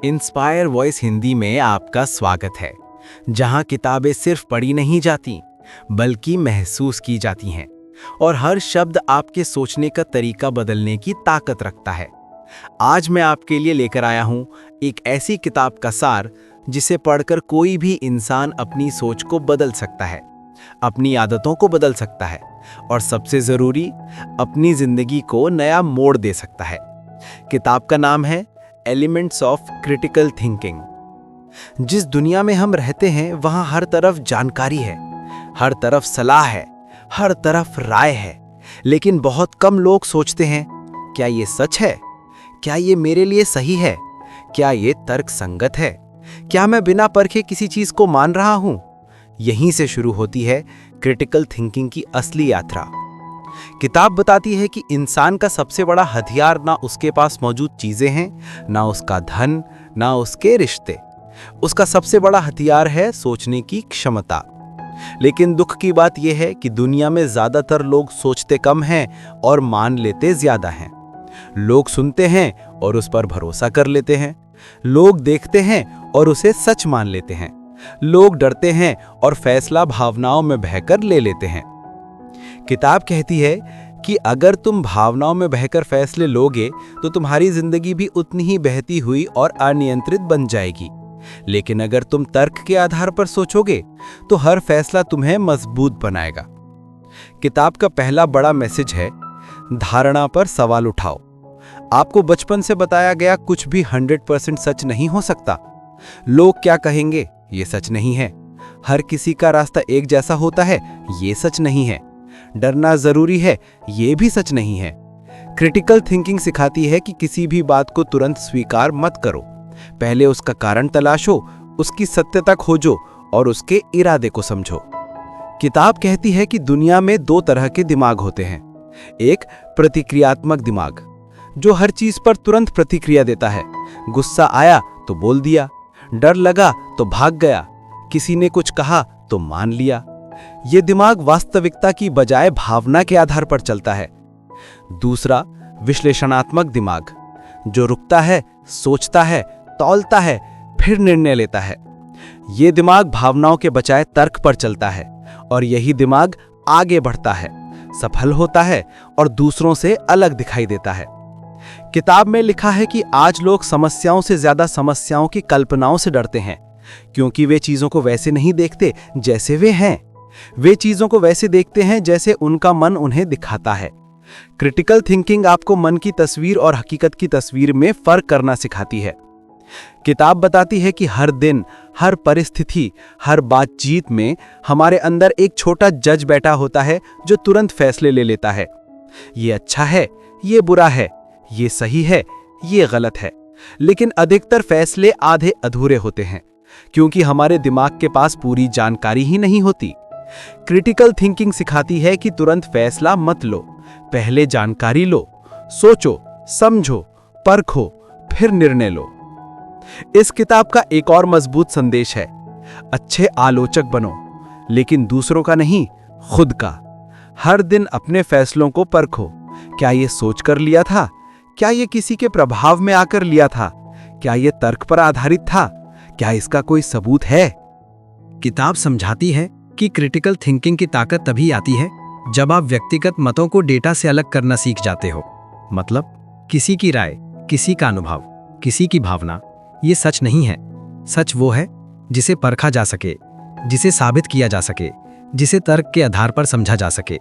Inspire voice Hindi में आपका स्वागत है, जहां किताबें सिर्फ पढ़ी नहीं जाती बल्कि महसूस की जाती हैं और हर शब्द आपके सोचने का तरीका बदलने की ताकत रखता है। आज मैं आपके लिए लेकर आया हूं एक ऐसी किताब का सार जिसे पढ़कर कोई भी इंसान अपनी सोच को बदल सकता है, अपनी आदतों को बदल सकता है और सबसे जरूरी अपनी जिंदगी को नया मोड़ दे सकता है। किताब का नाम है एलिमेंट्स ऑफ क्रिटिकल थिंकिंग। जिस दुनिया में हम रहते हैं वहां हर तरफ जानकारी है, हर तरफ सलाह है, हर तरफ राय है, लेकिन बहुत कम लोग सोचते हैं, क्या ये सच है? क्या ये मेरे लिए सही है? क्या ये तर्क संगत है? क्या मैं बिना परखे किसी चीज को मान रहा हूं? यहीं से शुरू होती है क्रिटिकल थिंकिंग की असली यात्रा। किताब बताती है कि इंसान का सबसे बड़ा हथियार ना उसके पास मौजूद चीजें हैं, ना उसका धन, ना उसके रिश्ते। उसका सबसे बड़ा हथियार है सोचने की क्षमता। लेकिन दुख की बात यह है कि दुनिया में ज्यादातर लोग सोचते कम हैं और मान लेते ज्यादा हैं। लोग सुनते हैं और उस पर भरोसा कर लेते हैं। लोग देखते हैं और उसे सच मान लेते हैं। लोग डरते हैं और फैसला भावनाओं में बहकर ले लेते हैं। किताब कहती है कि अगर तुम भावनाओं में बहकर फैसले लोगे तो तुम्हारी जिंदगी भी उतनी ही बहती हुई और अनियंत्रित बन जाएगी। लेकिन अगर तुम तर्क के आधार पर सोचोगे तो हर फैसला तुम्हें मजबूत बनाएगा। किताब का पहला बड़ा मैसेज है, धारणा पर सवाल उठाओ। आपको बचपन से बताया गया कुछ भी 100% सच नहीं हो सकता। लोग क्या कहेंगे, ये सच नहीं है। हर किसी का रास्ता एक जैसा होता है, ये सच नहीं है। डरना जरूरी है, ये भी सच नहीं है। क्रिटिकल थिंकिंग सिखाती है कि किसी भी बात को तुरंत स्वीकार मत करो। पहले उसका कारण तलाशो, उसकी सत्यता खोजो और उसके इरादे को समझो। किताब कहती है कि दुनिया में दो तरह के दिमाग होते हैं। एक प्रतिक्रियात्मक दिमाग, जो हर चीज पर तुरंत प्रतिक्रिया देता है। गुस्सा आया तो बोल दिया, डर लगा तो भाग गया, किसी ने कुछ कहा तो मान लिया। यह दिमाग वास्तविकता की बजाय भावना के आधार पर चलता है। दूसरा विश्लेषणात्मक दिमाग, जो रुकता है, सोचता है, तौलता है, फिर निर्णय लेता है। यह दिमाग भावनाओं के बजाय तर्क पर चलता है और यही दिमाग आगे बढ़ता है, सफल होता है और दूसरों से अलग दिखाई देता है। किताब में लिखा है कि आज लोग समस्याओं से ज्यादा समस्याओं की कल्पनाओं से डरते हैं, क्योंकि वे चीजों को वैसे नहीं देखते जैसे वे हैं। वे चीजों को वैसे देखते हैं जैसे उनका मन उन्हें दिखाता है। क्रिटिकल थिंकिंग आपको मन की तस्वीर और हकीकत की तस्वीर में फर्क करना सिखाती है। किताब बताती है कि हर दिन, हर परिस्थिति, हर बातचीत में हमारे अंदर एक छोटा जज बैठा होता है जो तुरंत फैसले ले लेता है। ये अच्छा है, ये बुरा है, ये सही है, ये गलत है। लेकिन अधिकतर फैसले आधे अधूरे होते हैं, क्योंकि हमारे दिमाग के पास पूरी जानकारी ही नहीं होती। क्रिटिकल थिंकिंग सिखाती है कि तुरंत फैसला मत लो, पहले जानकारी लो, सोचो, समझो, परखो, फिर निर्णय लो। इस किताब का एक और मजबूत संदेश है, अच्छे आलोचक बनो, लेकिन दूसरों का नहीं, खुद का। हर दिन अपने फैसलों को परखो। क्या ये सोच कर लिया था? क्या ये किसी के प्रभाव में आकर लिया था? क्या ये तर्क पर आधारित था? क्या इसका कोई सबूत है? किताब समझाती है कि क्रिटिकल थिंकिंग की ताकत तभी आती है जब आप व्यक्तिगत मतों को डेटा से अलग करना सीख जाते हो। मतलब किसी की राय, किसी का अनुभव, किसी की भावना, ये सच नहीं है। सच वो है जिसे परखा जा सके, जिसे साबित किया जा सके, जिसे तर्क के आधार पर समझा जा सके।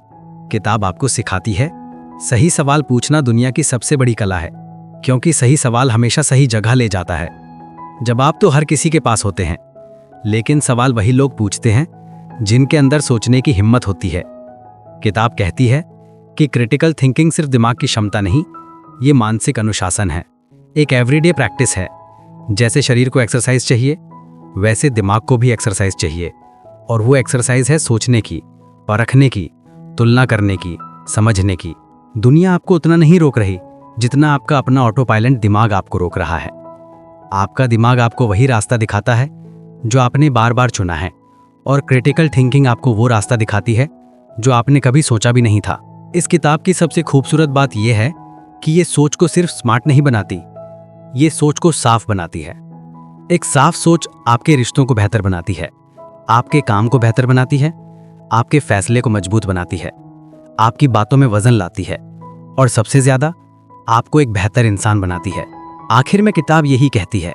किताब आपको सिखाती है, सही सवाल पूछना दुनिया की सबसे बड़ी कला है, क्योंकि सही सवाल हमेशा सही जगह ले जाता है। जवाब तो हर किसी के पास होते हैं, लेकिन सवाल वही लोग पूछते हैं जिनके अंदर सोचने की हिम्मत होती है। किताब कहती है कि क्रिटिकल थिंकिंग सिर्फ दिमाग की क्षमता नहीं, ये मानसिक अनुशासन है, एक एवरीडे प्रैक्टिस है। जैसे शरीर को एक्सरसाइज चाहिए, वैसे दिमाग को भी एक्सरसाइज चाहिए, और वो एक्सरसाइज है सोचने की, परखने की, तुलना करने की, समझने की। दुनिया आपको उतना नहीं रोक रही जितना आपका अपना ऑटो पायलट दिमाग आपको रोक रहा है। आपका दिमाग आपको वही रास्ता दिखाता है जो आपने बार बार चुना है, और क्रिटिकल थिंकिंग आपको वो रास्ता दिखाती है जो आपने कभी सोचा भी नहीं था। इस किताब की सबसे खूबसूरत बात यह है कि ये सोच को सिर्फ स्मार्ट नहीं बनाती, ये सोच को साफ बनाती है। एक साफ सोच आपके रिश्तों को बेहतर बनाती है, आपके काम को बेहतर बनाती है, आपके फैसले को मजबूत बनाती है, आपकी बातों में वजन लाती है और सबसे ज्यादा आपको एक बेहतर इंसान बनाती है। आखिर में किताब यही कहती है,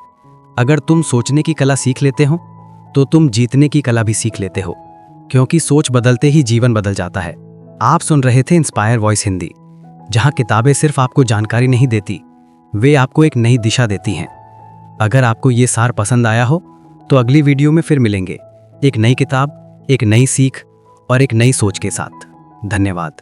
अगर तुम सोचने की कला सीख लेते हो तो तुम जीतने की कला भी सीख लेते हो, क्योंकि सोच बदलते ही जीवन बदल जाता है। आप सुन रहे थे इंस्पायर वॉइस हिंदी, जहां किताबें सिर्फ आपको जानकारी नहीं देती, वे आपको एक नई दिशा देती हैं। अगर आपको ये सार पसंद आया हो तो अगली वीडियो में फिर मिलेंगे, एक नई किताब, एक नई सीख और एक नई सोच के साथ। धन्यवाद।